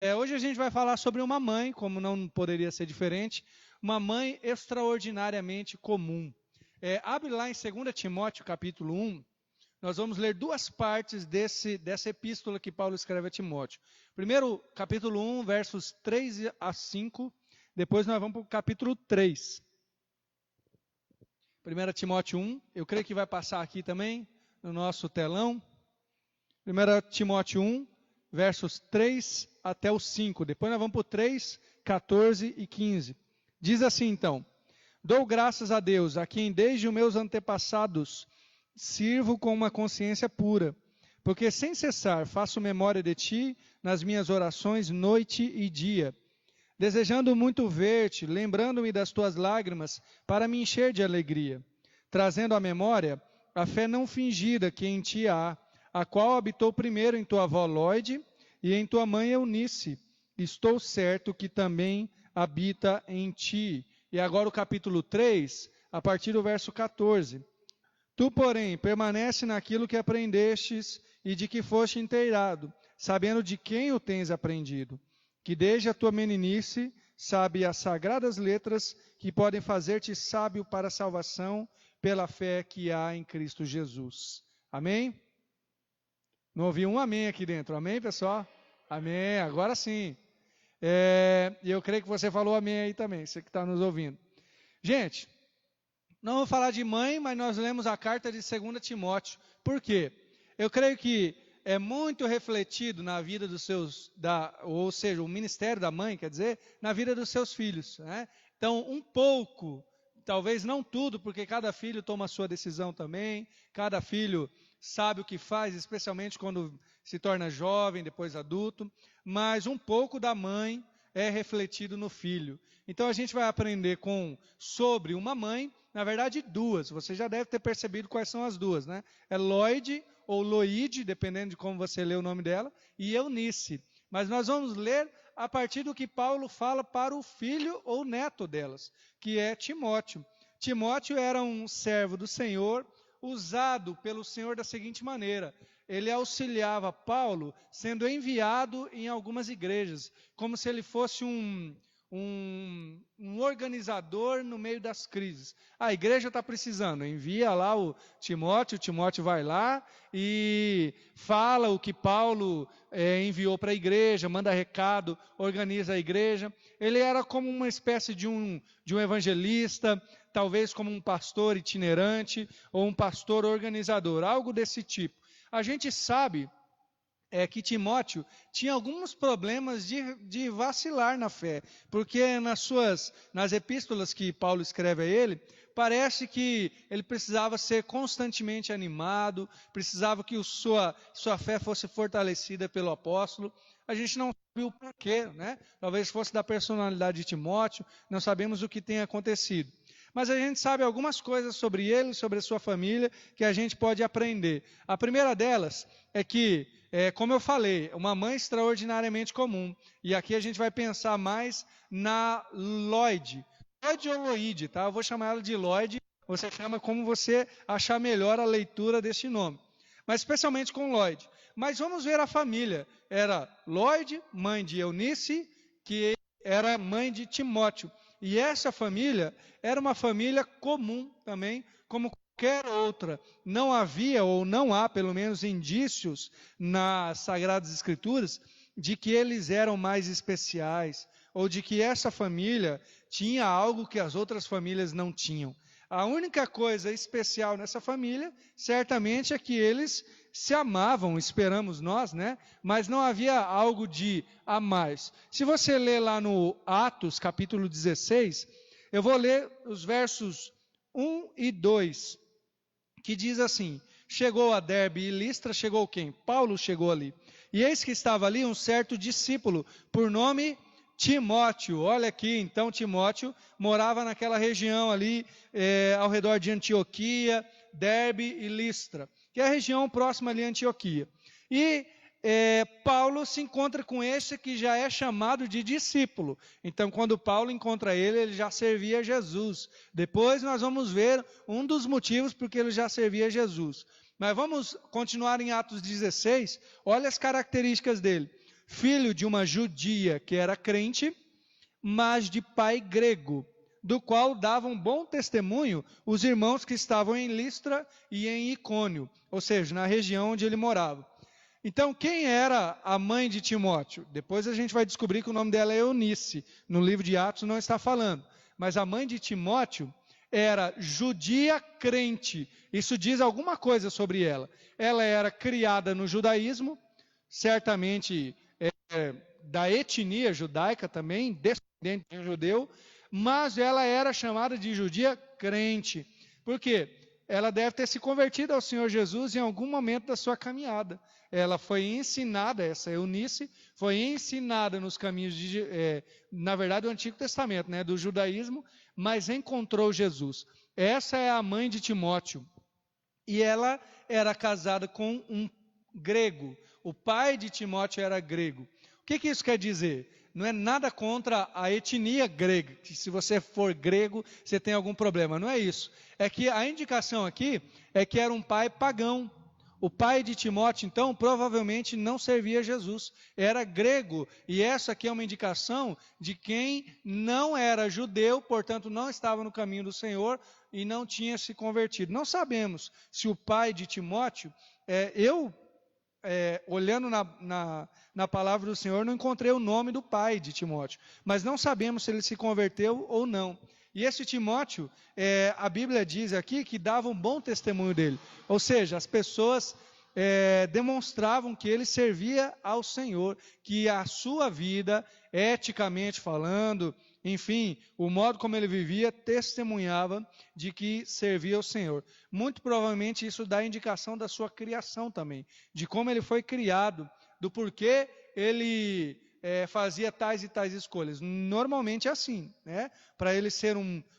Hoje a gente vai falar sobre uma mãe, como não poderia ser diferente, uma mãe extraordinariamente comum. Abre lá em 2 Timóteo, capítulo 1, nós vamos ler duas partes dessa epístola que Paulo escreve a Timóteo. Primeiro, capítulo 1, versos 3 a 5, depois nós vamos para o capítulo 3. 1 Timóteo 1, eu creio que vai passar aqui também, no nosso telão. 1 Timóteo 1, versos 3 até o 5. Depois nós vamos para o 3, 14 e 15. Diz assim então: Dou graças a Deus, a quem desde os meus antepassados sirvo com uma consciência pura, porque sem cessar faço memória de ti nas minhas orações noite e dia, desejando muito ver-te, lembrando-me das tuas lágrimas, para me encher de alegria, trazendo à memória a fé não fingida que em ti há, a qual habitou primeiro em tua avó Lóide e em tua mãe Eunice. Estou certo que também habita em ti. E agora o capítulo 3, a partir do verso 14. Tu, porém, permanece naquilo que aprendestes e de que foste inteirado, sabendo de quem o tens aprendido, que desde a tua meninice sabe as sagradas letras que podem fazer-te sábio para a salvação pela fé que há em Cristo Jesus. Amém? Não ouvi um amém aqui dentro. Amém, pessoal? Amém. Agora sim. E eu creio que você falou amém aí também, você que está nos ouvindo. Gente, não vou falar de mãe, mas nós lemos a carta de 2 Timóteo. Por quê? Eu creio que é muito refletido na vida dos seus, ou seja, o ministério da mãe, quer dizer, na vida dos seus filhos. Né? Então, um pouco, talvez não tudo, porque cada filho toma a sua decisão também, cada filho sabe o que faz, especialmente quando se torna jovem, depois adulto, mas um pouco da mãe é refletido no filho. Então a gente vai aprender sobre uma mãe, na verdade duas, você já deve ter percebido quais são as duas, né? É Lóide ou Loide, dependendo de como você lê o nome dela, e Eunice. Mas nós vamos ler a partir do que Paulo fala para o filho ou neto delas, que é Timóteo. Timóteo era um servo do Senhor, usado pelo Senhor da seguinte maneira: ele auxiliava Paulo sendo enviado em algumas igrejas, como se ele fosse um organizador no meio das crises. A igreja está precisando, envia lá o Timóteo vai lá e fala o que Paulo enviou para a igreja, manda recado, organiza a igreja. Ele era como uma espécie de um evangelista, talvez como um pastor itinerante ou um pastor organizador, algo desse tipo. A gente sabe que Timóteo tinha alguns problemas de vacilar na fé, porque nas epístolas que Paulo escreve a ele, parece que ele precisava ser constantemente animado, precisava que sua fé fosse fortalecida pelo apóstolo. A gente não sabe o porquê, né? Talvez fosse da personalidade de Timóteo, não sabemos o que tem acontecido. Mas a gente sabe algumas coisas sobre ele, sobre a sua família, que a gente pode aprender. A primeira delas é que, como eu falei, uma mãe extraordinariamente comum. E aqui a gente vai pensar mais na Lóide. Lóide ou Loide, tá? Eu vou chamar ela de Lóide, você chama como você achar melhor a leitura deste nome. Mas especialmente com Lóide. Mas vamos ver a família. Era Lóide, mãe de Eunice, que era mãe de Timóteo. E essa família era uma família comum também, como qualquer outra. Não havia, ou não há, pelo menos, indícios nas Sagradas Escrituras de que eles eram mais especiais, ou de que essa família tinha algo que as outras famílias não tinham. A única coisa especial nessa família, certamente, é que eles se amavam, esperamos nós, né? Mas não havia algo de a mais. Se você ler lá no Atos, capítulo 16, eu vou ler os versos 1 e 2, que diz assim: chegou a Derbe e Listra, chegou quem? Paulo chegou ali. E eis que estava ali um certo discípulo, por nome Timóteo. Olha aqui, então Timóteo morava naquela região ali, ao redor de Antioquia, Derbe e Listra, que é a região próxima ali a Antioquia. E Paulo se encontra com esse que já é chamado de discípulo. Então, quando Paulo encontra ele, ele já servia a Jesus. Depois nós vamos ver um dos motivos porque ele já servia a Jesus. Mas vamos continuar em Atos 16, olha as características dele. filho de uma judia que era crente, mas de pai grego, do qual davam bom testemunho os irmãos que estavam em Listra e em Icônio, ou seja, na região onde ele morava. Então, quem era a mãe de Timóteo? Depois a gente vai descobrir que o nome dela é Eunice. No livro de Atos não está falando. Mas a mãe de Timóteo era judia crente. Isso diz alguma coisa sobre ela. Ela era criada no judaísmo, certamente da etnia judaica também, descendente de um judeu, mas ela era chamada de judia crente. Por quê? Ela deve ter se convertido ao Senhor Jesus em algum momento da sua caminhada. Ela foi ensinada, essa Eunice, foi ensinada nos caminhos, na verdade, do Antigo Testamento, né, do judaísmo, mas encontrou Jesus. Essa é a mãe de Timóteo. E ela era casada com um grego. O pai de Timóteo era grego. O que isso quer dizer? Não é nada contra a etnia grega, que se você for grego, você tem algum problema. Não é isso. É que a indicação aqui é que era um pai pagão. O pai de Timóteo, então, provavelmente não servia a Jesus. Era grego. E essa aqui é uma indicação de quem não era judeu, portanto, não estava no caminho do Senhor e não tinha se convertido. Não sabemos se o pai de Timóteo, olhando na palavra do Senhor, não encontrei o nome do pai de Timóteo, mas não sabemos se ele se converteu ou não. E esse Timóteo, a Bíblia diz aqui que dava um bom testemunho dele, ou seja, as pessoas demonstravam que ele servia ao Senhor, que a sua vida, eticamente falando, enfim, o modo como ele vivia, testemunhava de que servia ao Senhor. Muito provavelmente isso dá indicação da sua criação também, de como ele foi criado, do porquê ele fazia tais e tais escolhas. Normalmente é assim, né? Para ele ser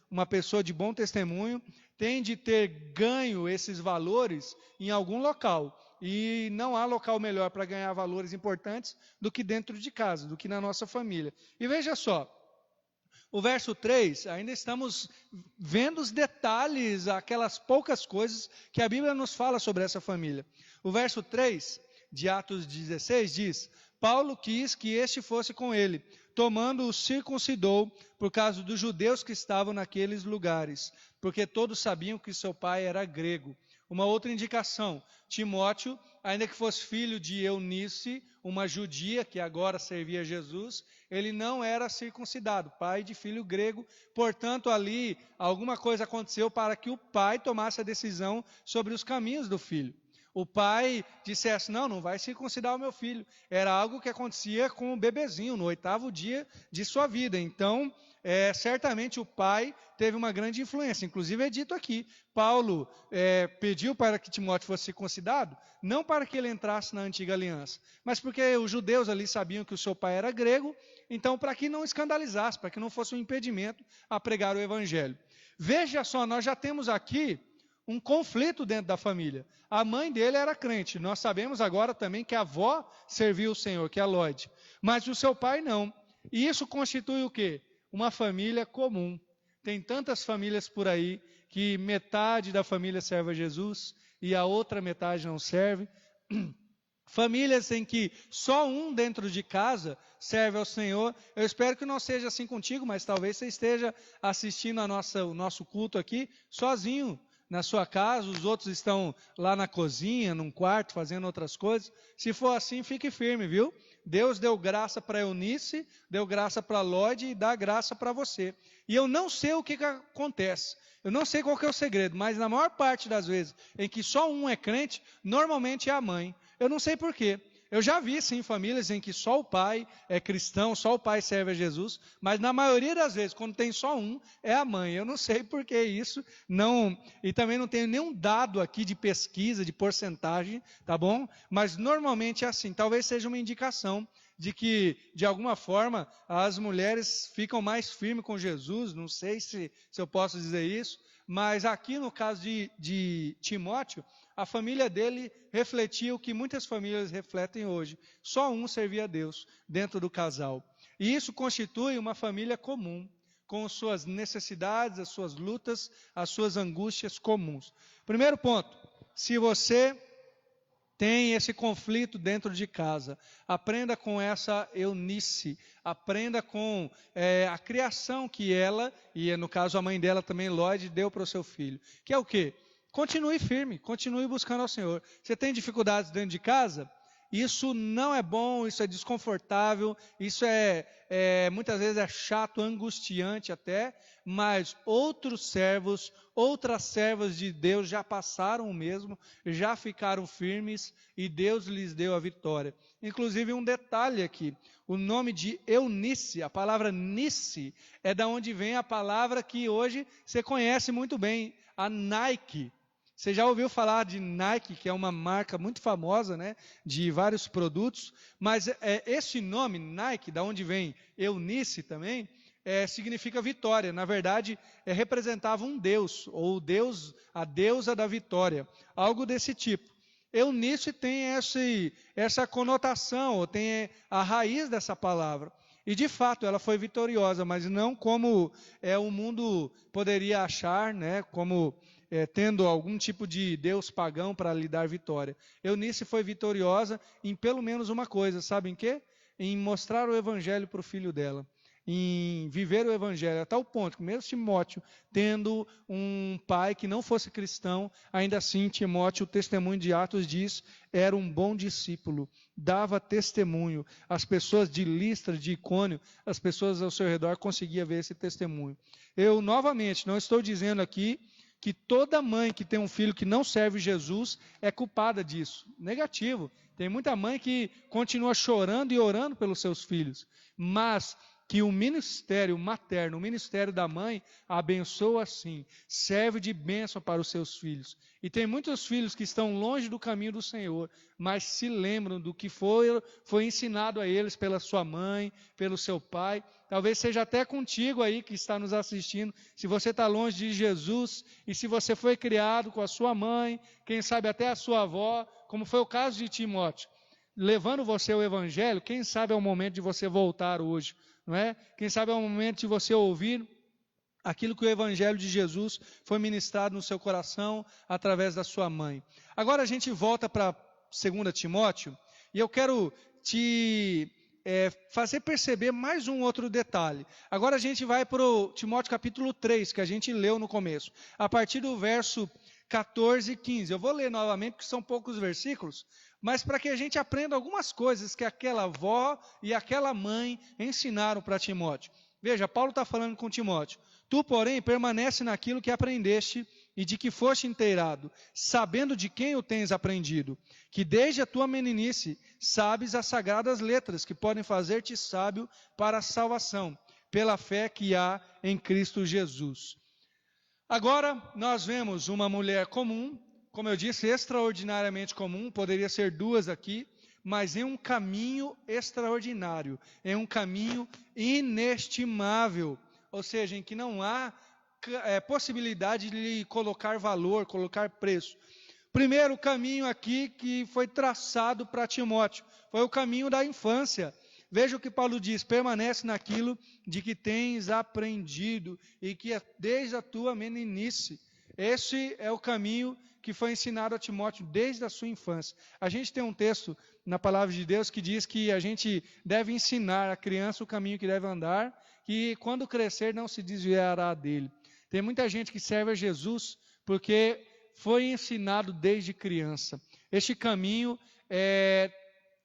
uma pessoa de bom testemunho, tem de ter ganho esses valores em algum local. E não há local melhor para ganhar valores importantes do que dentro de casa, do que na nossa família. E veja só, o verso 3, ainda estamos vendo os detalhes, aquelas poucas coisas que a Bíblia nos fala sobre essa família. O verso 3 de Atos 16 diz: Paulo quis que este fosse com ele, tomando-o circuncidou por causa dos judeus que estavam naqueles lugares, porque todos sabiam que seu pai era grego. Uma outra indicação, Timóteo, ainda que fosse filho de Eunice, uma judia que agora servia a Jesus, ele não era circuncidado, pai de filho grego, portanto ali alguma coisa aconteceu para que o pai tomasse a decisão sobre os caminhos do filho. O pai dissesse, não vai circuncidar o meu filho. Era algo que acontecia com o bebezinho, no 8º dia de sua vida. Então, certamente o pai teve uma grande influência. Inclusive é dito aqui, Paulo pediu para que Timóteo fosse circuncidado, não para que ele entrasse na antiga aliança, mas porque os judeus ali sabiam que o seu pai era grego, então para que não escandalizasse, para que não fosse um impedimento a pregar o evangelho. Veja só, nós já temos aqui um conflito dentro da família. A mãe dele era crente. Nós sabemos agora também que a avó serviu o Senhor, que é a Lóide. Mas o seu pai não. E isso constitui o quê? Uma família comum. Tem tantas famílias por aí que metade da família serve a Jesus e a outra metade não serve. Famílias em que só um dentro de casa serve ao Senhor. Eu espero que não seja assim contigo, mas talvez você esteja assistindo o nosso culto aqui sozinho na sua casa, os outros estão lá na cozinha, num quarto, fazendo outras coisas. Se for assim, fique firme, viu? Deus deu graça para Eunice, deu graça para Lóide e dá graça para você. E eu não sei o que acontece, eu não sei qual que é o segredo, mas na maior parte das vezes em que só um é crente, normalmente é a mãe. Eu não sei por quê. Eu já vi, sim, famílias em que só o pai é cristão, só o pai serve a Jesus, mas na maioria das vezes, quando tem só um, é a mãe. Eu não sei por que isso, e também não tenho nenhum dado aqui de pesquisa, de porcentagem, tá bom? Mas normalmente é assim, talvez seja uma indicação de que, de alguma forma, as mulheres ficam mais firmes com Jesus, não sei se eu posso dizer isso, mas aqui no caso de Timóteo, a família dele refletia o que muitas famílias refletem hoje. Só um servia a Deus dentro do casal. E isso constitui uma família comum, com suas necessidades, as suas lutas, as suas angústias comuns. Primeiro ponto, se você tem esse conflito dentro de casa. Aprenda com essa Eunice, aprenda com a criação que ela, e no caso a mãe dela também, Lloyd, deu para o seu filho. Que é o quê? Continue firme, continue buscando ao Senhor. Você tem dificuldades dentro de casa? Isso não é bom, isso é desconfortável, isso muitas vezes é chato, angustiante até, mas outros servos, outras servas de Deus já passaram o mesmo, já ficaram firmes e Deus lhes deu a vitória. Inclusive um detalhe aqui, o nome de Eunice, a palavra Nice, é da onde vem a palavra que hoje você conhece muito bem, a Nike. Você já ouviu falar de Nike, que é uma marca muito famosa, né, de vários produtos, mas esse nome, Nike, da onde vem Eunice também, significa vitória. Na verdade, representava um deus, ou Deus, a deusa da vitória, algo desse tipo. Eunice tem essa conotação, ou tem a raiz dessa palavra. E de fato ela foi vitoriosa, mas não como o mundo poderia achar, né, como tendo algum tipo de deus pagão para lhe dar vitória. Eunice foi vitoriosa em pelo menos uma coisa, sabe em quê? Em mostrar o evangelho para o filho dela, em viver o evangelho, a tal ponto que mesmo Timóteo, tendo um pai que não fosse cristão, ainda assim Timóteo, o testemunho de Atos diz, era um bom discípulo, dava testemunho, as pessoas de Listra, de Icônio, as pessoas ao seu redor conseguiam ver esse testemunho. Eu, novamente, não estou dizendo aqui que toda mãe que tem um filho que não serve Jesus é culpada disso. Negativo. Tem muita mãe que continua chorando e orando pelos seus filhos, mas que o ministério materno, o ministério da mãe, abençoa sim, serve de bênção para os seus filhos. E tem muitos filhos que estão longe do caminho do Senhor, mas se lembram do que foi ensinado a eles pela sua mãe, pelo seu pai. Talvez seja até contigo aí que está nos assistindo, se você está longe de Jesus, e se você foi criado com a sua mãe, quem sabe até a sua avó, como foi o caso de Timóteo, levando você ao Evangelho, quem sabe é o momento de você voltar hoje, não é? Quem sabe é o momento de você ouvir aquilo que o Evangelho de Jesus foi ministrado no seu coração através da sua mãe. Agora a gente volta para 2 Timóteo, e eu quero te fazer perceber mais um outro detalhe. Agora a gente vai para o Timóteo capítulo 3, que a gente leu no começo, a partir do verso 14 e 15. Eu vou ler novamente, porque são poucos versículos, mas para que a gente aprenda algumas coisas que aquela avó e aquela mãe ensinaram para Timóteo. Veja, Paulo está falando com Timóteo. Tu, porém, permanece naquilo que aprendeste e de que foste inteirado, sabendo de quem o tens aprendido, que desde a tua meninice sabes as sagradas letras, que podem fazer-te sábio para a salvação, pela fé que há em Cristo Jesus. Agora, nós vemos uma mulher comum, como eu disse, extraordinariamente comum, poderia ser duas aqui, mas em um caminho extraordinário, em um caminho inestimável, ou seja, em que não há possibilidade de lhe colocar valor, colocar preço. Primeiro caminho aqui que foi traçado para Timóteo, foi o caminho da infância. Veja o que Paulo diz, permanece naquilo de que tens aprendido e que é desde a tua meninice. Esse é o caminho que foi ensinado a Timóteo desde a sua infância. A gente tem um texto na palavra de Deus que diz que a gente deve ensinar a criança o caminho que deve andar, que quando crescer não se desviará dele. Tem muita gente que serve a Jesus porque foi ensinado desde criança. Este caminho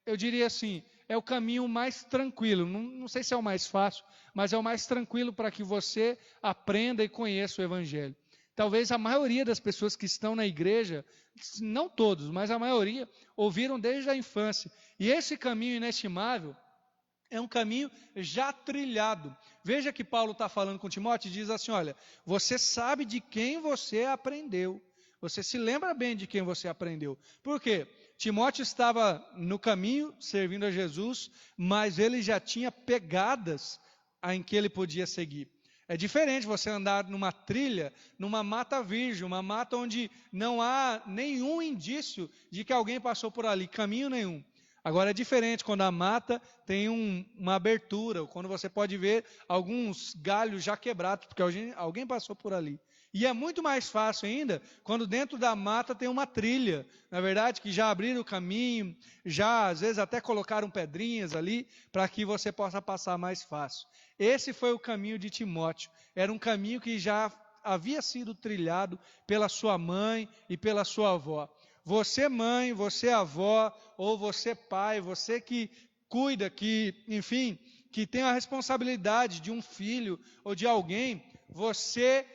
eu diria assim, é o caminho mais tranquilo, não sei se é o mais fácil, mas é o mais tranquilo para que você aprenda e conheça o Evangelho. Talvez a maioria das pessoas que estão na igreja, não todos, mas a maioria, ouviram desde a infância. E esse caminho inestimável é um caminho já trilhado. Veja que Paulo está falando com Timóteo e diz assim, olha, você sabe de quem você aprendeu. Você se lembra bem de quem você aprendeu. Por quê? Timóteo estava no caminho, servindo a Jesus, mas ele já tinha pegadas em que ele podia seguir. É diferente você andar numa trilha, numa mata virgem, uma mata onde não há nenhum indício de que alguém passou por ali, caminho nenhum. Agora é diferente quando a mata tem uma abertura, quando você pode ver alguns galhos já quebrados, porque alguém passou por ali. E é muito mais fácil ainda quando dentro da mata tem uma trilha, na verdade, que já abriram o caminho, já às vezes até colocaram pedrinhas ali, para que você possa passar mais fácil. Esse foi o caminho de Timóteo, era um caminho que já havia sido trilhado pela sua mãe e pela sua avó. Você mãe, você avó, ou você pai, você que cuida, que, enfim, que tem a responsabilidade de um filho ou de alguém, você,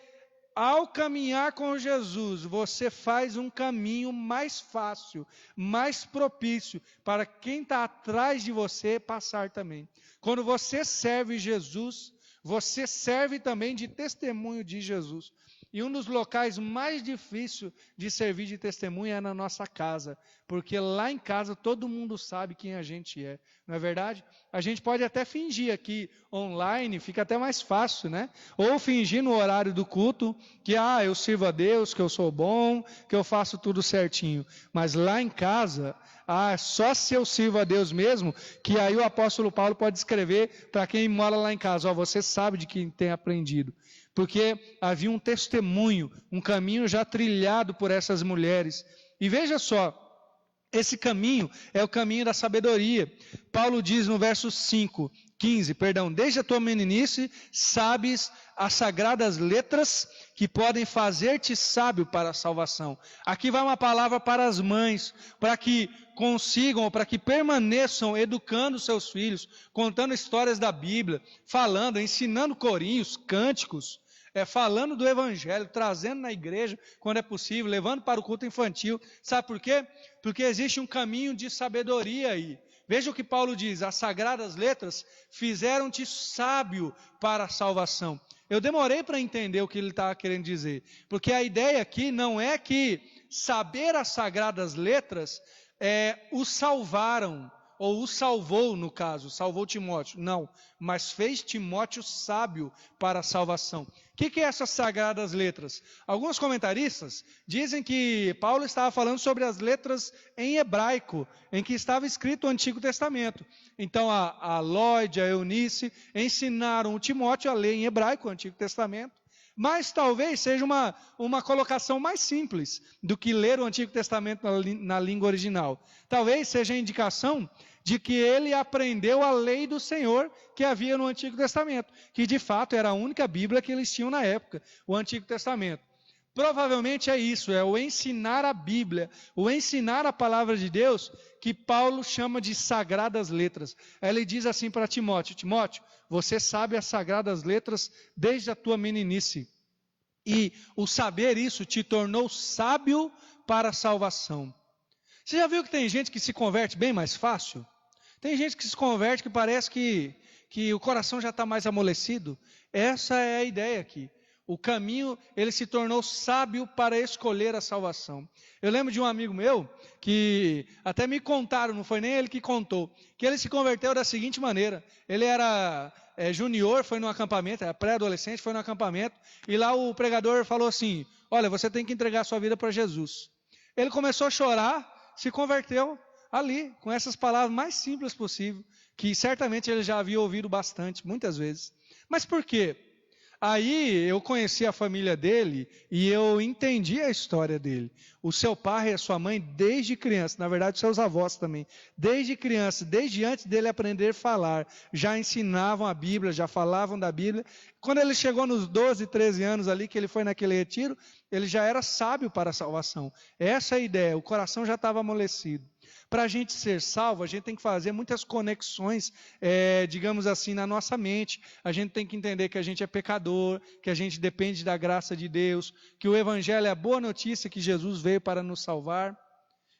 ao caminhar com Jesus, você faz um caminho mais fácil, mais propício para quem está atrás de você passar também. Quando você serve Jesus, você serve também de testemunho de Jesus. E um dos locais mais difíceis de servir de testemunho é na nossa casa, porque lá em casa todo mundo sabe quem a gente é, não é verdade? A gente pode até fingir aqui online, fica até mais fácil, né? Ou fingir no horário do culto que eu sirvo a Deus, que eu sou bom, que eu faço tudo certinho. Mas lá em casa, só se eu sirvo a Deus mesmo, que aí o apóstolo Paulo pode escrever para quem mora lá em casa, você sabe de quem tem aprendido. Porque havia um testemunho, um caminho já trilhado por essas mulheres. E veja só, esse caminho é o caminho da sabedoria. Paulo diz no verso 15, desde a tua meninice sabes as sagradas letras que podem fazer-te sábio para a salvação. Aqui vai uma palavra para as mães, para que consigam, ou para que permaneçam educando seus filhos, contando histórias da Bíblia, falando, ensinando corinhos, cânticos, falando do Evangelho, trazendo na igreja quando é possível, levando para o culto infantil. Sabe por quê? Porque existe um caminho de sabedoria aí. Veja o que Paulo diz, as sagradas letras fizeram-te sábio para a salvação. Eu demorei para entender o que ele estava querendo dizer, porque a ideia aqui não é que saber as sagradas letras o salvaram, ou o salvou no caso, salvou Timóteo, não, mas fez Timóteo sábio para a salvação. O que é essas sagradas letras? Alguns comentaristas dizem que Paulo estava falando sobre as letras em hebraico, em que estava escrito o Antigo Testamento. Então a Lloyd, a Eunice ensinaram o Timóteo a ler em hebraico o Antigo Testamento, mas talvez seja uma colocação mais simples do que ler o Antigo Testamento na língua original. Talvez seja a indicação de que ele aprendeu a lei do Senhor que havia no Antigo Testamento, que de fato era a única Bíblia que eles tinham na época, o Antigo Testamento. Provavelmente é isso, é o ensinar a Bíblia, o ensinar a palavra de Deus, que Paulo chama de sagradas letras. Ele diz assim para Timóteo, Timóteo, você sabe as sagradas letras desde a tua meninice, e o saber isso te tornou sábio para a salvação. Você já viu que tem gente que se converte bem mais fácil? Tem gente que se converte que parece que o coração já está mais amolecido. Essa é a ideia aqui. O caminho, ele se tornou sábio para escolher a salvação. Eu lembro de um amigo meu, que até me contaram, não foi nem ele que contou, que ele se converteu da seguinte maneira. Ele era junior, foi num acampamento, era pré-adolescente, foi num acampamento, e lá o pregador falou assim, olha, você tem que entregar sua vida para Jesus. Ele começou a chorar, se converteu ali, com essas palavras mais simples possível, que certamente ele já havia ouvido bastante, muitas vezes. Mas por quê? Aí eu conheci a família dele e eu entendi a história dele. O seu pai e a sua mãe, desde criança, na verdade os seus avós também, desde criança, desde antes dele aprender a falar, já ensinavam a Bíblia, já falavam da Bíblia. Quando ele chegou nos 12, 13 anos ali, que ele foi naquele retiro, ele já era sábio para a salvação. Essa é a ideia, o coração já estava amolecido. Para a gente ser salvo, a gente tem que fazer muitas conexões, digamos assim, na nossa mente. A gente tem que entender que a gente é pecador, que a gente depende da graça de Deus, que o Evangelho é a boa notícia que Jesus veio para nos salvar.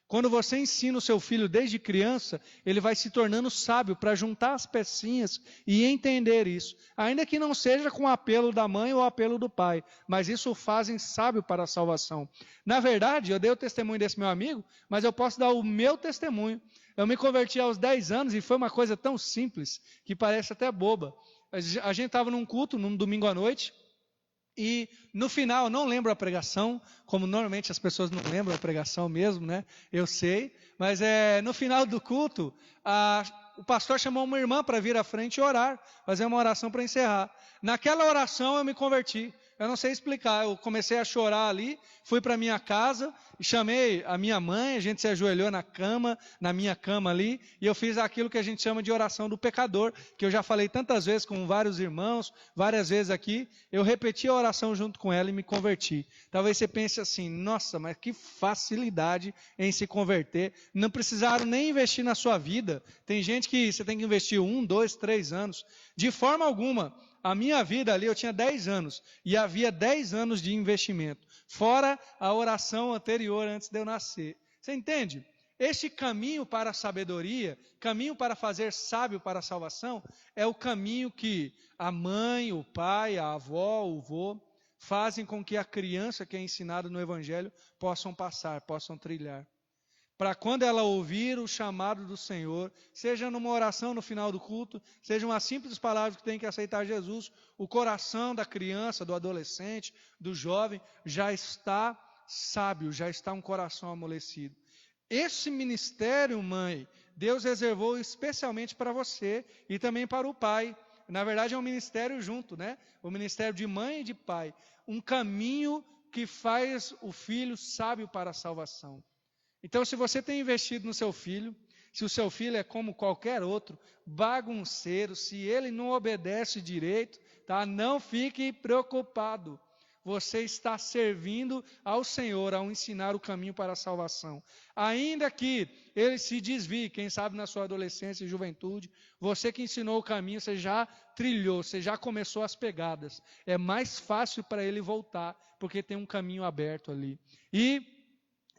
Quando você ensina o seu filho desde criança, ele vai se tornando sábio para juntar as pecinhas e entender isso. Ainda que não seja com o apelo da mãe ou o apelo do pai, mas isso o fazem sábio para a salvação. Na verdade, eu dei o testemunho desse meu amigo, mas eu posso dar o meu testemunho. Eu me converti aos 10 anos e foi uma coisa tão simples que parece até boba. A gente estava num culto, num domingo à noite, e no final, não lembro a pregação, como normalmente as pessoas não lembram a pregação mesmo, né? Eu sei, mas no final do culto, o pastor chamou uma irmã para vir à frente e orar, fazer uma oração para encerrar. Naquela oração eu me converti. Eu não sei explicar. Eu comecei a chorar ali, fui para minha casa e chamei a minha mãe, a gente se ajoelhou na minha cama ali, e eu fiz aquilo que a gente chama de oração do pecador, que eu já falei tantas vezes com vários irmãos, várias vezes aqui. Eu repeti a oração junto com ela e me converti. Talvez você pense assim, nossa, mas que facilidade em se converter. Não precisaram nem investir na sua vida. Tem gente que você tem que investir 1, 2, 3 anos. De forma alguma. A minha vida ali, eu tinha 10 anos, e havia 10 anos de investimento, fora a oração anterior antes de eu nascer. Você entende? Este caminho para a sabedoria, caminho para fazer sábio para a salvação, é o caminho que a mãe, o pai, a avó, o vô, fazem com que a criança que é ensinada no Evangelho possam passar, possam trilhar. Para quando ela ouvir o chamado do Senhor, seja numa oração no final do culto, seja uma simples palavra que tem que aceitar Jesus, o coração da criança, do adolescente, do jovem, já está sábio, já está um coração amolecido. Esse ministério, mãe, Deus reservou especialmente para você e também para o pai. Na verdade é um ministério junto, né? O ministério de mãe e de pai. Um caminho que faz o filho sábio para a salvação. Então, se você tem investido no seu filho, se o seu filho é como qualquer outro, bagunceiro, se ele não obedece direito, tá? Não fique preocupado. Você está servindo ao Senhor ao ensinar o caminho para a salvação. Ainda que ele se desvie, quem sabe na sua adolescência e juventude, você que ensinou o caminho, você já trilhou, você já começou as pegadas. É mais fácil para ele voltar, porque tem um caminho aberto ali. E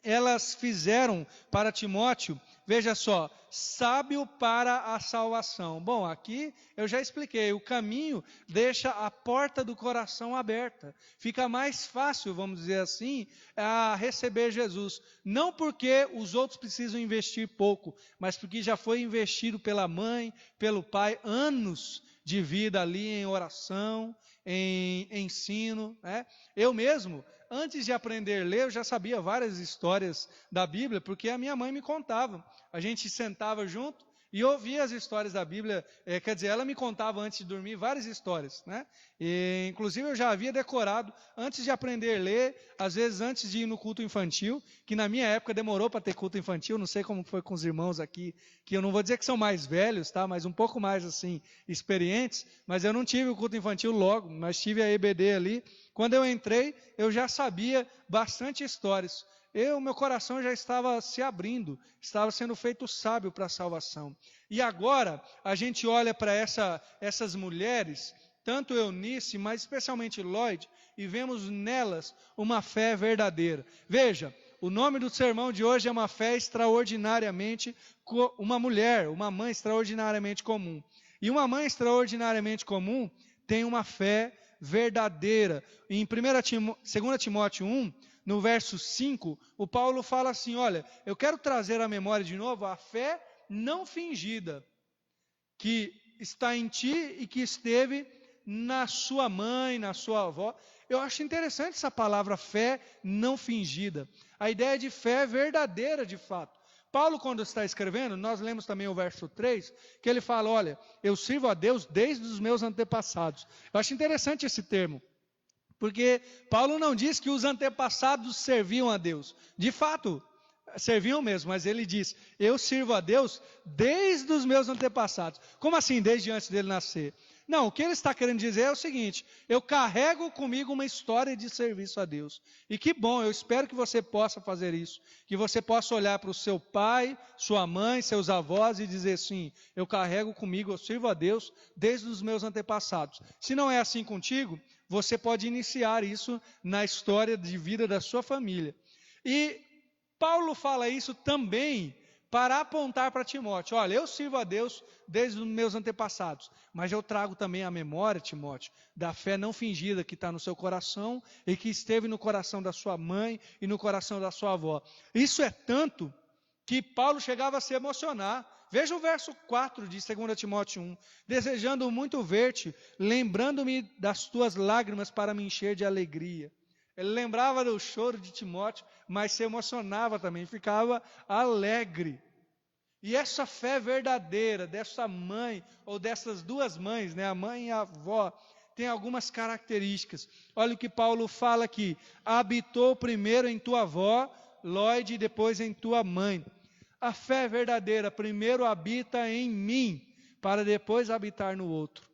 elas fizeram para Timóteo, veja só, sábio para a salvação. Bom, aqui eu já expliquei, o caminho deixa a porta do coração aberta. Fica mais fácil, vamos dizer assim, a receber Jesus. Não porque os outros precisam investir pouco, mas porque já foi investido pela mãe, pelo pai, anos de vida ali em oração, em ensino, né? Eu mesmo, antes de aprender a ler, eu já sabia várias histórias da Bíblia, porque a minha mãe me contava. A gente sentava junto e ouvia as histórias da Bíblia. Quer dizer, ela me contava antes de dormir várias histórias, né? E, inclusive eu já havia decorado, antes de aprender a ler, às vezes antes de ir no culto infantil, que na minha época demorou para ter culto infantil, não sei como foi com os irmãos aqui, que eu não vou dizer que são mais velhos, tá? Mas um pouco mais assim, experientes, mas eu não tive o culto infantil logo, mas tive a EBD ali. Quando eu entrei, eu já sabia bastante histórias. Meu coração já estava se abrindo, estava sendo feito sábio para a salvação. E agora, a gente olha para essas mulheres, tanto Eunice, mas especialmente Lloyd, e vemos nelas uma fé verdadeira. Veja, o nome do sermão de hoje é uma fé extraordinariamente, uma mulher, uma mãe extraordinariamente comum. E uma mãe extraordinariamente comum tem uma fé verdadeira. Em 2 Timóteo 1, no verso 5, o Paulo fala assim, olha, eu quero trazer à memória de novo a fé não fingida, que está em ti e que esteve na sua mãe, na sua avó. Eu acho interessante essa palavra fé não fingida. A ideia de fé verdadeira de fato. Paulo, quando está escrevendo, nós lemos também o verso 3, que ele fala, olha, eu sirvo a Deus desde os meus antepassados. Eu acho interessante esse termo, porque Paulo não diz que os antepassados serviam a Deus. De fato, serviam mesmo, mas ele diz, eu sirvo a Deus desde os meus antepassados. Como assim, desde antes dele nascer? Não, o que ele está querendo dizer é o seguinte, eu carrego comigo uma história de serviço a Deus. E que bom, eu espero que você possa fazer isso. Que você possa olhar para o seu pai, sua mãe, seus avós e dizer assim, eu carrego comigo, eu sirvo a Deus desde os meus antepassados. Se não é assim contigo, você pode iniciar isso na história de vida da sua família. E Paulo fala isso também para apontar para Timóteo. Olha, eu sirvo a Deus desde os meus antepassados, mas eu trago também a memória, Timóteo, da fé não fingida que está no seu coração e que esteve no coração da sua mãe e no coração da sua avó. Isso é tanto que Paulo chegava a se emocionar. Veja o verso 4 de 2 Timóteo 1. Desejando muito ver-te, lembrando-me das tuas lágrimas para me encher de alegria. Ele lembrava do choro de Timóteo, mas se emocionava também, ficava alegre. E essa fé verdadeira dessa mãe, ou dessas duas mães, né, a mãe e a avó, tem algumas características. Olha o que Paulo fala aqui: habitou primeiro em tua avó, Lóide, e depois em tua mãe. A fé verdadeira primeiro habita em mim, para depois habitar no outro.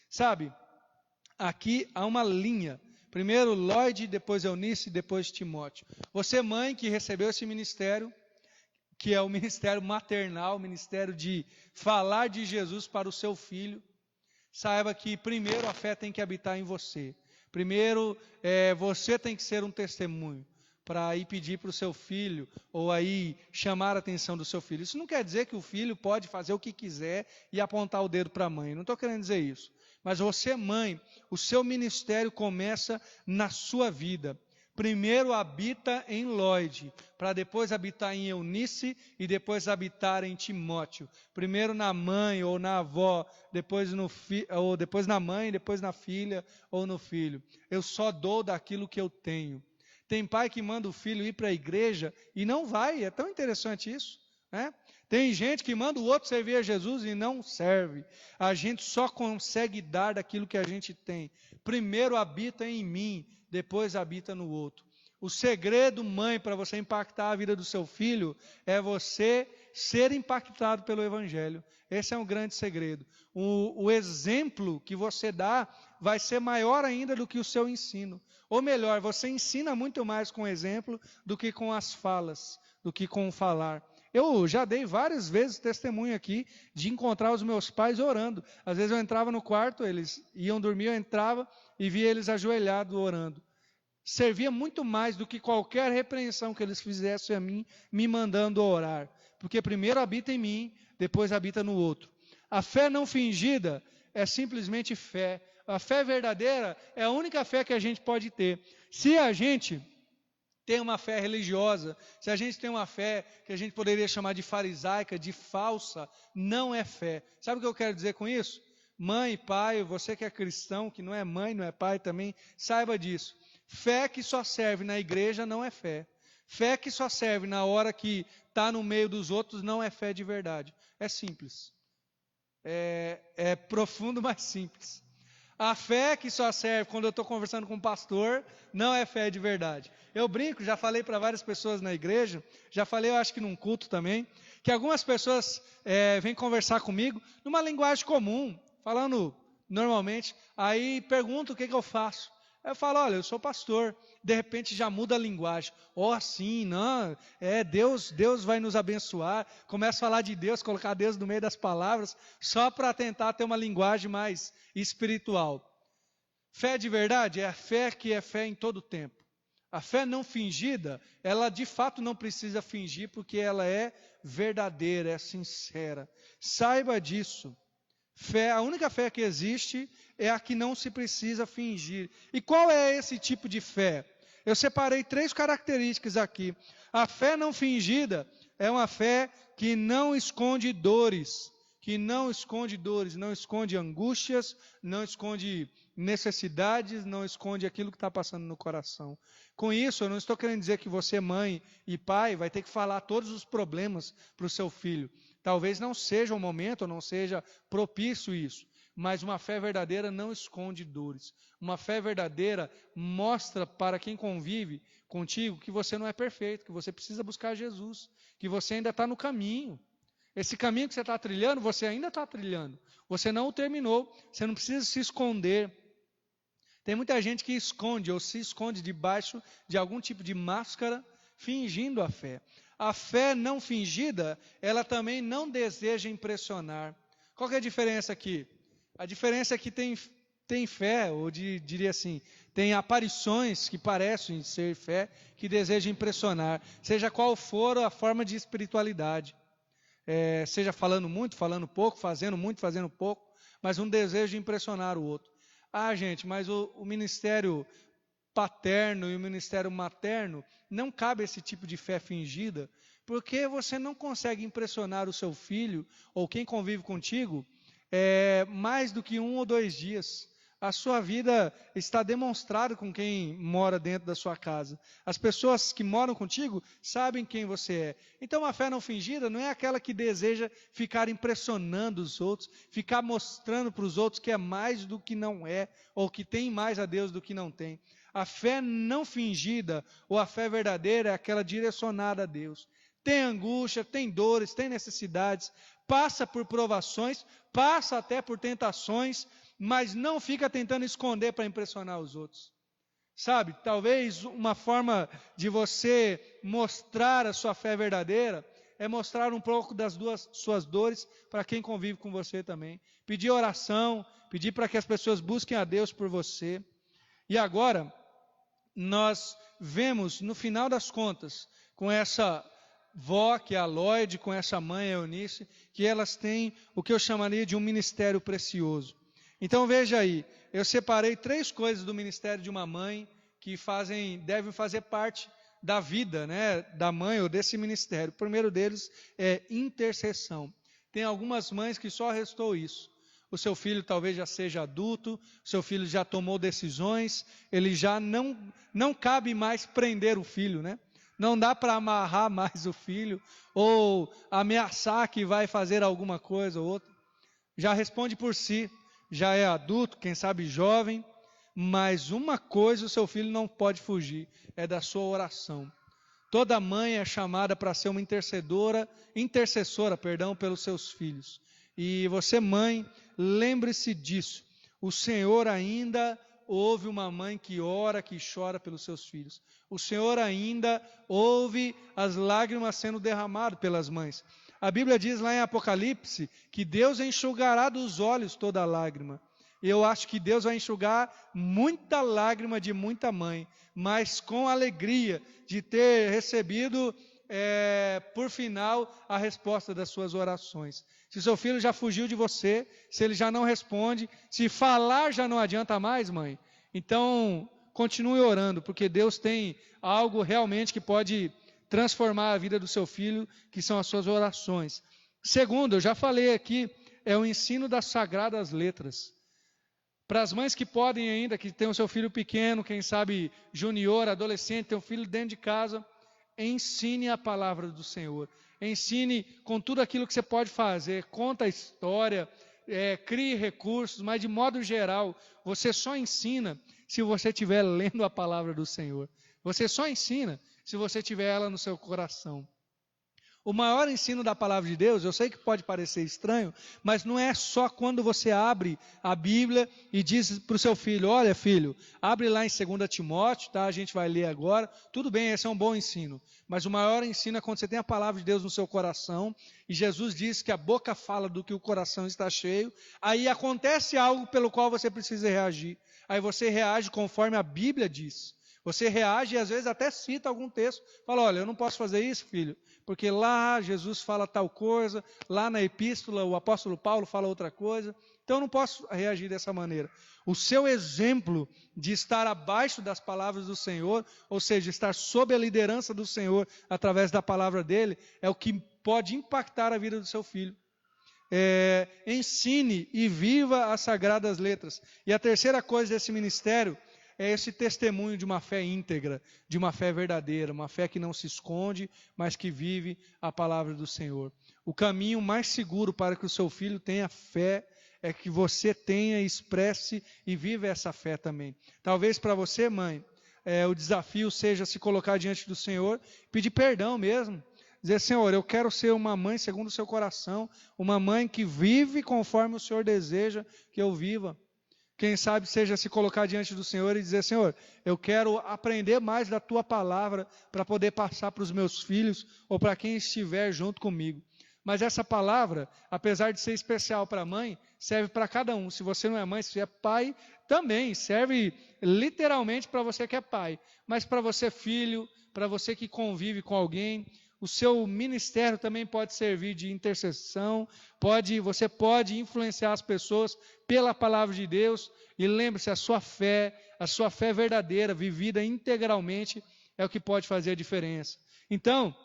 Sabe, aqui há uma linha. Primeiro Lóide, depois Eunice, depois Timóteo. Você, mãe, que recebeu esse ministério, que é o ministério maternal, o ministério de falar de Jesus para o seu filho, saiba que primeiro a fé tem que habitar em você. Primeiro, você tem que ser um testemunho para ir pedir para o seu filho, ou aí chamar a atenção do seu filho. Isso não quer dizer que o filho pode fazer o que quiser e apontar o dedo para a mãe. Não estou querendo dizer isso. Mas você, mãe, o seu ministério começa na sua vida. Primeiro habita em Lóide, para depois habitar em Eunice e depois habitar em Timóteo. Primeiro na mãe ou na avó, depois na mãe, depois na filha ou no filho. Eu só dou daquilo que eu tenho. Tem pai que manda o filho ir para a igreja e não vai, é tão interessante isso, né? Tem gente que manda o outro servir a Jesus e não serve. A gente só consegue dar daquilo que a gente tem. Primeiro habita em mim, depois habita no outro. O segredo, mãe, para você impactar a vida do seu filho, é você ser impactado pelo Evangelho. Esse é um grande segredo. O exemplo que você dá vai ser maior ainda do que o seu ensino. Ou melhor, você ensina muito mais com o exemplo do que com as falas, do que com o falar. Eu já dei várias vezes testemunho aqui de encontrar os meus pais orando. Às vezes eu entrava no quarto, eles iam dormir, eu entrava e via eles ajoelhados orando. Servia muito mais do que qualquer repreensão que eles fizessem a mim, me mandando orar. Porque primeiro habita em mim, depois habita no outro. A fé não fingida é simplesmente fé. A fé verdadeira é a única fé que a gente pode ter. Se a gente tem uma fé religiosa, se a gente tem uma fé que a gente poderia chamar de farisaica, de falsa, não é fé. Sabe o que eu quero dizer com isso? Mãe e pai, você que é cristão, que não é mãe, não é pai também, saiba disso. Fé que só serve na igreja não é fé. Fé que só serve na hora que está no meio dos outros não é fé de verdade. É simples. É profundo, mas simples. A fé que só serve quando eu estou conversando com um pastor, não é fé de verdade. Eu brinco, já falei para várias pessoas na igreja, já falei, eu acho que num culto também, que algumas pessoas vêm conversar comigo numa linguagem comum, falando normalmente, aí perguntam o que eu faço. Eu falo, olha, eu sou pastor. De repente já muda a linguagem. Sim, não, Deus vai nos abençoar. Começa a falar de Deus, colocar Deus no meio das palavras, só para tentar ter uma linguagem mais espiritual. Fé de verdade é a fé que é fé em todo tempo. A fé não fingida, ela de fato não precisa fingir, porque ela é verdadeira, é sincera. Saiba disso. Fé, a única fé que existe é a que não se precisa fingir. E qual é esse tipo de fé? Eu separei 3 características aqui. A fé não fingida é uma fé que não esconde dores, não esconde angústias, não esconde necessidades, não esconde aquilo que está passando no coração. Com isso, eu não estou querendo dizer que você, mãe e pai, vai ter que falar todos os problemas para o seu filho. Talvez não seja o momento, ou não seja propício isso. Mas uma fé verdadeira não esconde dores. Uma fé verdadeira mostra para quem convive contigo que você não é perfeito, que você precisa buscar Jesus, que você ainda está no caminho. Esse caminho que você está trilhando, você ainda está trilhando. Você não o terminou, você não precisa se esconder. Tem muita gente que esconde ou se esconde debaixo de algum tipo de máscara, fingindo a fé. A fé não fingida, ela também não deseja impressionar. Qual que é a diferença aqui? A diferença é que tem fé, ou diria assim, tem aparições que parecem ser fé, que desejam impressionar, seja qual for a forma de espiritualidade. Seja falando muito, falando pouco, fazendo muito, fazendo pouco, mas um desejo de impressionar o outro. Gente, mas o ministério paterno e o ministério materno, não cabe esse tipo de fé fingida, porque você não consegue impressionar o seu filho ou quem convive contigo mais do que 1 ou 2 dias. A sua vida está demonstrada com quem mora dentro da sua casa. As pessoas que moram contigo sabem quem você é. Então, a fé não fingida não é aquela que deseja ficar impressionando os outros, ficar mostrando para os outros que é mais do que não é, ou que tem mais a Deus do que não tem. A fé não fingida, ou a fé verdadeira, é aquela direcionada a Deus. Tem angústia, tem dores, tem necessidades, passa por provações, passa até por tentações, mas não fica tentando esconder para impressionar os outros. Sabe, talvez uma forma de você mostrar a sua fé verdadeira é mostrar um pouco das suas dores para quem convive com você também. Pedir oração, pedir para que as pessoas busquem a Deus por você. E agora, nós vemos, no final das contas, com essa vó, que é a Lloyd, com essa mãe, a Eunice, que elas têm o que eu chamaria de um ministério precioso. Então veja aí, eu separei 3 coisas do ministério de uma mãe que devem fazer parte da vida, né, da mãe ou desse ministério. O primeiro deles é intercessão. Tem algumas mães que só restou isso. O seu filho talvez já seja adulto, o seu filho já tomou decisões, ele já não cabe mais prender o filho, né? Não dá para amarrar mais o filho ou ameaçar que vai fazer alguma coisa ou outra. Já responde por si. Já é adulto, quem sabe jovem, mas uma coisa o seu filho não pode fugir, é da sua oração. Toda mãe é chamada para ser uma intercessora, pelos seus filhos. E você, mãe, lembre-se disso. O Senhor ainda ouve uma mãe que ora, que chora pelos seus filhos. O Senhor ainda ouve as lágrimas sendo derramadas pelas mães. A Bíblia diz lá em Apocalipse que Deus enxugará dos olhos toda lágrima. Eu acho que Deus vai enxugar muita lágrima de muita mãe, mas com alegria de ter recebido, por final, a resposta das suas orações. Se seu filho já fugiu de você, se ele já não responde, se falar já não adianta mais, mãe, então continue orando, porque Deus tem algo realmente que pode transformar a vida do seu filho, que são as suas orações. Segundo, eu já falei aqui, é o ensino das sagradas letras. Para as mães que podem ainda, que tem o seu filho pequeno, quem sabe junior, adolescente, tem um filho dentro de casa, ensine a palavra do Senhor. Ensine com tudo aquilo que você pode fazer, conta a história, crie recursos, mas de modo geral, você só ensina se você estiver lendo a palavra do Senhor. Você só ensina se você tiver ela no seu coração. O maior ensino da palavra de Deus, eu sei que pode parecer estranho, mas não é só quando você abre a Bíblia e diz para o seu filho, olha filho, abre lá em 2 Timóteo, tá? A gente vai ler agora. Tudo bem, esse é um bom ensino, mas o maior ensino é quando você tem a palavra de Deus no seu coração, e Jesus diz que a boca fala do que o coração está cheio, aí acontece algo pelo qual você precisa reagir, aí você reage conforme a Bíblia diz. Você reage e às vezes até cita algum texto. Fala, olha, eu não posso fazer isso, filho, porque lá Jesus fala tal coisa, lá na epístola o apóstolo Paulo fala outra coisa. Então eu não posso reagir dessa maneira. O seu exemplo de estar abaixo das palavras do Senhor, ou seja, estar sob a liderança do Senhor através da palavra dele, é o que pode impactar a vida do seu filho. Ensine e viva as sagradas letras. E a terceira coisa desse ministério é esse testemunho de uma fé íntegra, de uma fé verdadeira, uma fé que não se esconde, mas que vive a palavra do Senhor. O caminho mais seguro para que o seu filho tenha fé é que você tenha, expresse e viva essa fé também. Talvez para você, mãe, o desafio seja se colocar diante do Senhor, pedir perdão mesmo. Dizer, Senhor, eu quero ser uma mãe segundo o seu coração, uma mãe que vive conforme o Senhor deseja que eu viva. Quem sabe seja se colocar diante do Senhor e dizer, Senhor, eu quero aprender mais da Tua palavra para poder passar para os meus filhos ou para quem estiver junto comigo. Mas essa palavra, apesar de ser especial para a mãe, serve para cada um. Se você não é mãe, se você é pai, também serve literalmente para você que é pai. Mas para você filho, para você que convive com alguém, o seu ministério também pode servir de intercessão, você pode influenciar as pessoas pela palavra de Deus, e lembre-se, a sua fé verdadeira, vivida integralmente, é o que pode fazer a diferença. Então,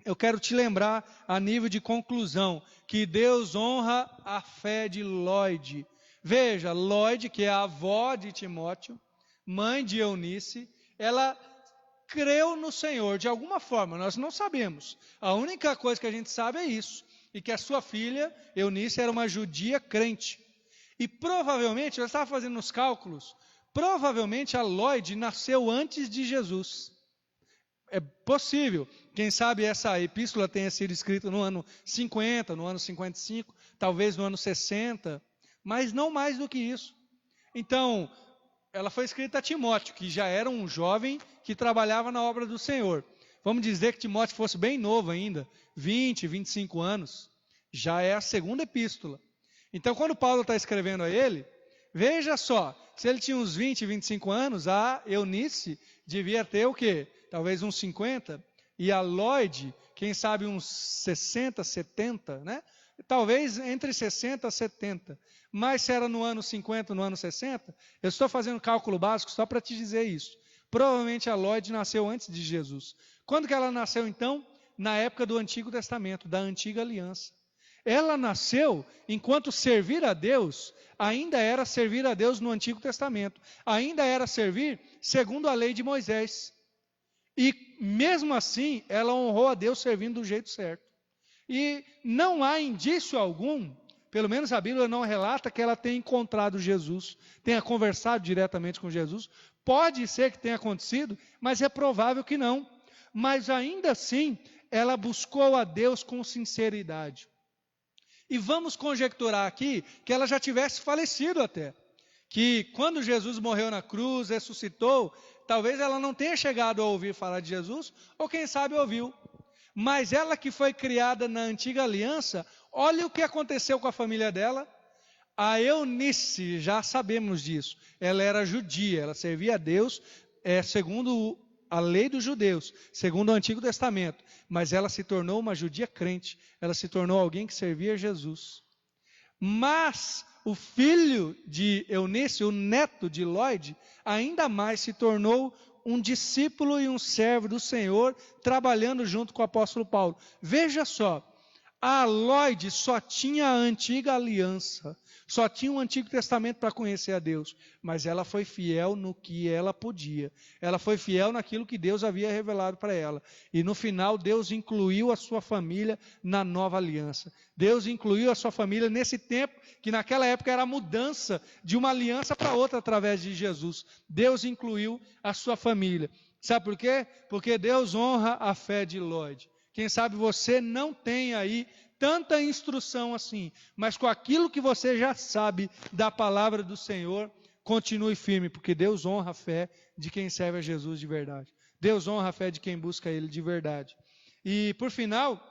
eu quero te lembrar, a nível de conclusão, que Deus honra a fé de Lloyd. Veja, Lóide, que é a avó de Timóteo, mãe de Eunice, ela creu no Senhor de alguma forma, nós não sabemos. A única coisa que a gente sabe é isso, e que a sua filha, Eunice, era uma judia crente. E provavelmente, eu estava fazendo os cálculos, provavelmente a Lóide nasceu antes de Jesus. É possível, quem sabe essa epístola tenha sido escrita no ano 50, no ano 55, talvez no ano 60, mas não mais do que isso. Então, ela foi escrita a Timóteo, que já era um jovem que trabalhava na obra do Senhor. Vamos dizer que Timóteo fosse bem novo ainda, 20, 25 anos, já é a segunda epístola. Então, quando Paulo está escrevendo a ele, veja só, se ele tinha uns 20, 25 anos, a Eunice devia ter o quê? Talvez uns 50, e a Lóide, quem sabe uns 60, 70, né? Talvez entre 60 e 70. Mas se era no ano 50, no ano 60, eu estou fazendo cálculo básico só para te dizer isso. Provavelmente a Lóide nasceu antes de Jesus. Quando que ela nasceu então? Na época do Antigo Testamento, da Antiga Aliança. Ela nasceu enquanto servir a Deus ainda era servir a Deus no Antigo Testamento. Ainda era servir segundo a lei de Moisés. E mesmo assim, ela honrou a Deus servindo do jeito certo. E não há indício algum, pelo menos a Bíblia não relata que ela tenha encontrado Jesus, tenha conversado diretamente com Jesus. Pode ser que tenha acontecido, mas é provável que não. Mas ainda assim, ela buscou a Deus com sinceridade. E vamos conjecturar aqui que ela já tivesse falecido até. Que quando Jesus morreu na cruz, ressuscitou, talvez ela não tenha chegado a ouvir falar de Jesus, ou quem sabe ouviu. Mas ela que foi criada na antiga aliança, olha o que aconteceu com a família dela. A Eunice, já sabemos disso, ela era judia, ela servia a Deus segundo a lei dos judeus, segundo o Antigo Testamento. Mas ela se tornou uma judia crente, ela se tornou alguém que servia a Jesus. Mas o filho de Eunice, o neto de Lóide, ainda mais se tornou um discípulo e um servo do Senhor, trabalhando junto com o apóstolo Paulo. Veja só, a Lóide só tinha a antiga aliança, só tinha o Antigo Testamento para conhecer a Deus, mas ela foi fiel no que ela podia, ela foi fiel naquilo que Deus havia revelado para ela, e no final Deus incluiu a sua família na nova aliança, Deus incluiu a sua família nesse tempo, que naquela época era a mudança de uma aliança para outra através de Jesus, Deus incluiu a sua família, sabe por quê? Porque Deus honra a fé de Lóide. Quem sabe você não tem aí tanta instrução assim, mas com aquilo que você já sabe da palavra do Senhor, continue firme, porque Deus honra a fé de quem serve a Jesus de verdade. Deus honra a fé de quem busca Ele de verdade. E por final,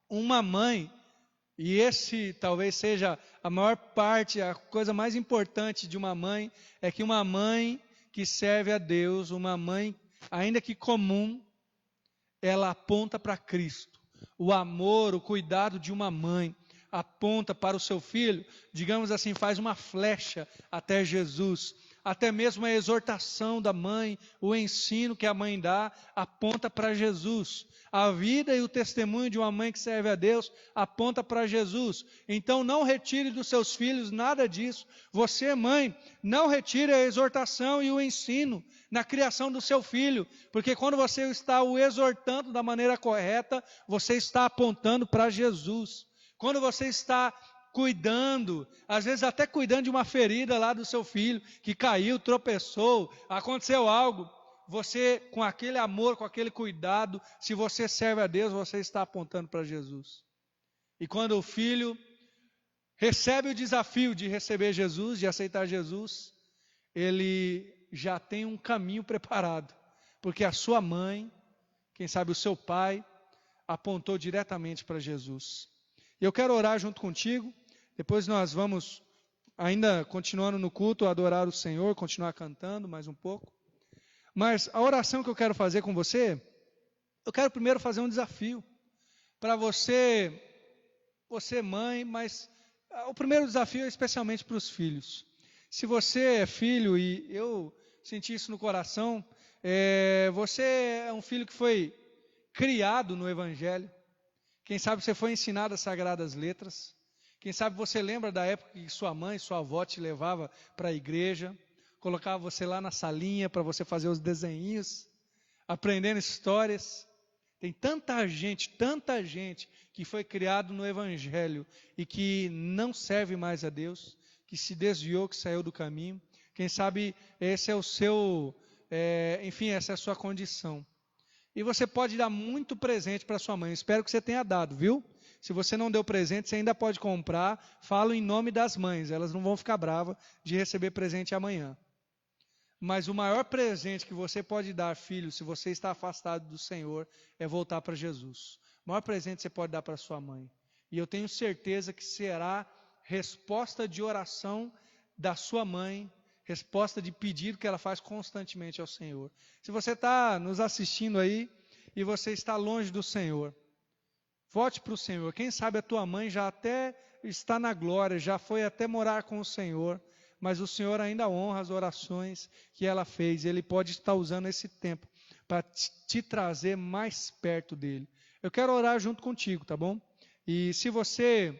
uma mãe, e esse talvez seja a maior parte, a coisa mais importante de uma mãe, é que uma mãe que serve a Deus, uma mãe, ainda que comum, ela aponta para Cristo. O amor, o cuidado de uma mãe aponta para o seu filho, digamos assim, faz uma flecha até Jesus. Até mesmo a exortação da mãe, o ensino que a mãe dá, aponta para Jesus. A vida e o testemunho de uma mãe que serve a Deus aponta para Jesus. Então não retire dos seus filhos nada disso. Você, mãe, não retire a exortação e o ensino na criação do seu filho, porque quando você está o exortando da maneira correta, você está apontando para Jesus. Quando você está cuidando, às vezes até cuidando de uma ferida lá do seu filho, que caiu, tropeçou, aconteceu algo, você com aquele amor, com aquele cuidado, se você serve a Deus, você está apontando para Jesus. E quando o filho recebe o desafio de receber Jesus, de aceitar Jesus, ele já tem um caminho preparado, porque a sua mãe, quem sabe o seu pai, apontou diretamente para Jesus. E eu quero orar junto contigo, depois nós vamos, ainda continuando no culto, adorar o Senhor, continuar cantando mais um pouco. Mas a oração que eu quero fazer com você, eu quero primeiro fazer um desafio para você mãe, mas o primeiro desafio é especialmente para os filhos. Se você é filho, e eu senti isso no coração, você é um filho que foi criado no Evangelho, quem sabe você foi ensinado as Sagradas Letras, Quem sabe você lembra da época que sua mãe, sua avó te levava para a igreja, colocava você lá na salinha para você fazer os desenhinhos, aprendendo histórias. Tem tanta gente que foi criado no Evangelho e que não serve mais a Deus, que se desviou, que saiu do caminho. Quem sabe esse é o seu, enfim, essa é a sua condição. E você pode dar muito presente para sua mãe. Espero que você tenha dado, viu? Se você não deu presente, você ainda pode comprar. Falo em nome das mães, elas não vão ficar bravas de receber presente amanhã. Mas o maior presente que você pode dar, filho, se você está afastado do Senhor, é voltar para Jesus. O maior presente que você pode dar para sua mãe. E eu tenho certeza que será resposta de oração da sua mãe, resposta de pedido que ela faz constantemente ao Senhor. Se você está nos assistindo aí e você está longe do Senhor, volte para o Senhor. Quem sabe a tua mãe já até está na glória, já foi até morar com o Senhor, mas o Senhor ainda honra as orações que ela fez. Ele pode estar usando esse tempo para te trazer mais perto dele. Eu quero orar junto contigo, tá bom? E se você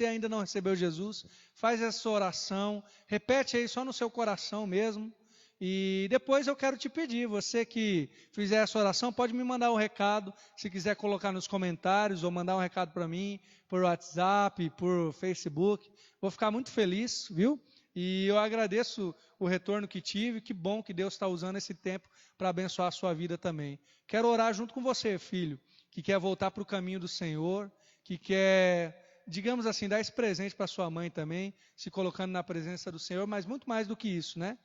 ainda não recebeu Jesus, faz essa oração, repete aí só no seu coração mesmo. E depois eu quero te pedir, você que fizer essa oração, pode me mandar um recado, se quiser colocar nos comentários, ou mandar um recado para mim, por WhatsApp, por Facebook. Vou ficar muito feliz, viu? E eu agradeço o retorno que tive, que bom que Deus está usando esse tempo para abençoar a sua vida também. Quero orar junto com você, filho, que quer voltar para o caminho do Senhor, que quer, digamos assim, dar esse presente para sua mãe também, se colocando na presença do Senhor, mas muito mais do que isso, né?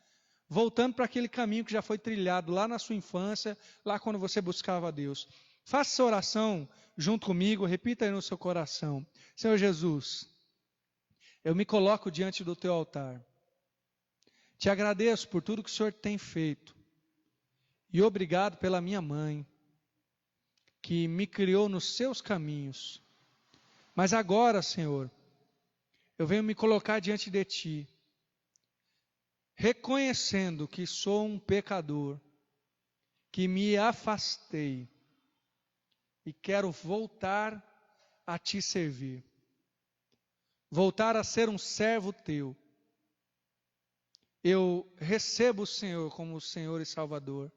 Voltando para aquele caminho que já foi trilhado lá na sua infância, lá quando você buscava a Deus. Faça essa oração junto comigo, repita aí no seu coração. Senhor Jesus, eu me coloco diante do teu altar. Te agradeço por tudo que o Senhor tem feito. E obrigado pela minha mãe, que me criou nos seus caminhos. Mas agora, Senhor, eu venho me colocar diante de ti, reconhecendo que sou um pecador, que me afastei e quero voltar a te servir, voltar a ser um servo teu. Eu recebo o Senhor como o Senhor e Salvador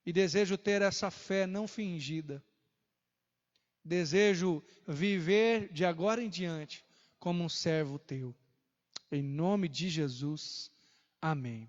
e desejo ter essa fé não fingida. Desejo viver de agora em diante como um servo teu. Em nome de Jesus. Amém.